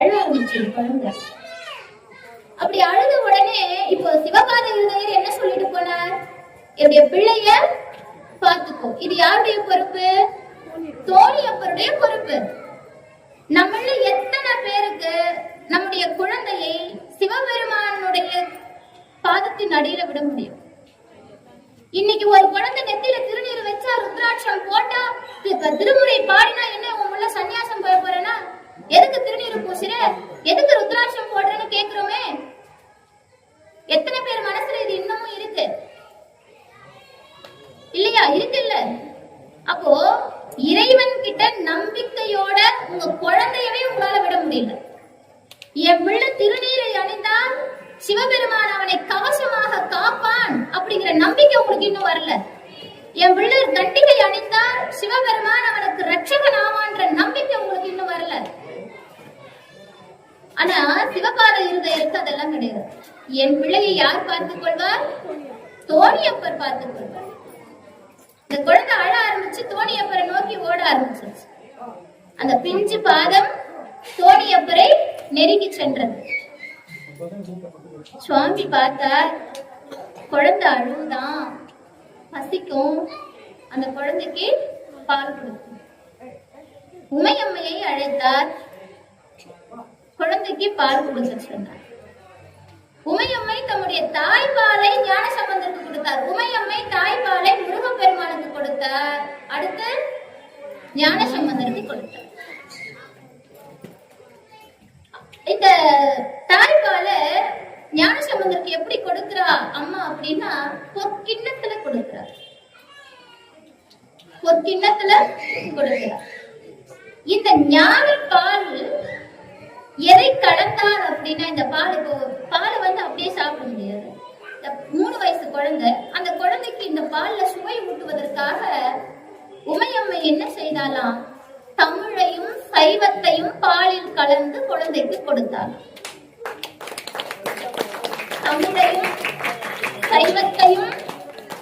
அழ ஆரம்பிச்சு குழந்தை. அப்படி அழுத உடனே இப்போ சிவபாத இருதயர் என்ன சொல்லிட்டு போனார்? என்னுடைய பிள்ளைய பார்த்துக்கோ. இது யாருடைய பொறுப்பு? தோணியப்பருடைய பொறுப்பு. நம்மள எத்தனை பேருக்கு நம்முடைய குழந்தையை சிவபெருமானுடைய பாதத்தின் அடியில விட முடியும்? இன்னைக்கு ஒரு குழந்தை நெத்தியில திருநீர் வச்சா, ருத்ராட்சம் போட்டா, திருமுறை பாடினா என்ன உன் உள்ள சன்னியாசம் போய போறேன்னா, எதுக்கு திருநீர் பூசுற, எதுக்கு ருத்ராட்சம் போடுறேன்னு கேக்குறோமே. எத்தனை பேர் மனசுல இது இன்னமும் இருக்கு இல்லையா? இருக்கு இல்ல? அப்போ இறைவன் கிட்ட நம்பிக்கையோட உங்க குழந்தையவே உங்களால விட முடியல. என் பிள்ளை திருநீரை அணிந்தால் சிவபெருமான் அவனை கவசமாக காப்பான் அப்படிங்கிற நம்பிக்கை உங்களுக்கு இன்னும் வரல. என் பிள்ளை கண்டிகை அணிந்தால் சிவபெருமான் அவனுக்கு ரட்சகன் ஆவான்ற நம்பிக்கை உங்களுக்கு இன்னும் வரல. ஆனா சிவபாத இருதயருக்கு அதெல்லாம் கிடையாது. என் பிள்ளையை யார் பார்த்துக் கொள்வார்? தோணியப்பர் பார்த்துக் கொள்வார். இந்த குழந்தை அழ ஆரம்பிச்சு தோணியப்பரை நோக்கி ஓட ஆரம்பிச்சிருச்சு. அந்த பிஞ்சு பாதம் தோணியப்பரை நெருங்கி சென்றது. சுவாமி பார்த்தார், குழந்தை அழுதான், பசிக்கும், அந்த குழந்தைக்கு பால் கொடுக்கும். உமையம்மையை அழைத்தார், குழந்தைக்கு பால் கொடுக்க சொன்னார். உமையம்மை தம்முடைய தாய்ப்பாலை ஞானசம்பந்தருக்கு கொடுத்தார். உமையம்மை தாய்ப்பாலை முருகப்பெருமானுக்கு கொடுத்தார். அடுத்து ஞானசம்பந்தருக்கு கொடுத்தார். இந்த தாய்ப்பால ஞானசம்பந்தருக்கு எப்படி கொடுக்கிறா அம்மா அப்படின்னா, பொற்கிண்ணத்துல கொடுக்கிறார். பொற்கிண்ணத்துல கொடுக்கிறார். இந்த ஞான பால் எதை கலந்தார் அப்படின்னா, இந்த பாலை அப்படியே சாப்பிட முடியாது. 3 வயசு குழந்தை, அந்த குழந்தைக்கு இந்த பால்ல சுவை ஊட்டுவதற்காக உமையம்மை என்ன செய்தாலாம்? தமிழையும் சைவத்தையும் பாலில் கலந்து குழந்தைக்கு கொடுத்தார். தமிழையும் சைவத்தையும்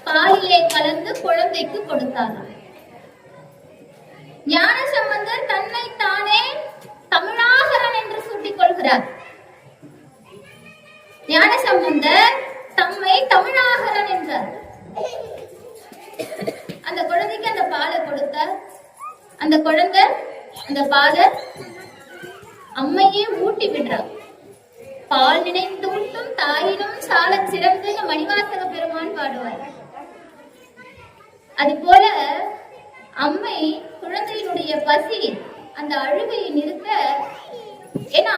பாலிலே கலந்து குழந்தைக்கு கொடுத்தாராம். ஞானசம்பந்தர் தன்னை தானே தமிழாகரன் என்று சூட்டிக் கொள்கிறார். ஞானசம்பந்தர் தம்மை தமிழாகரன் என்றார். அந்த குழந்தைக்கு அந்த பாலை கொடுத்தார். அந்த குழந்தை அந்த பாலை அம்மையே ஊட்டி விடுறார். பால் நினைத்து ஊட்டும் தாயினும் சால சிறந்து மணிவாசக பெருமான் பாடுவார். அது போல அம்மை குழந்தையினுடைய பசி, அந்த அழுகையை நிறுத்த, ஏன்னா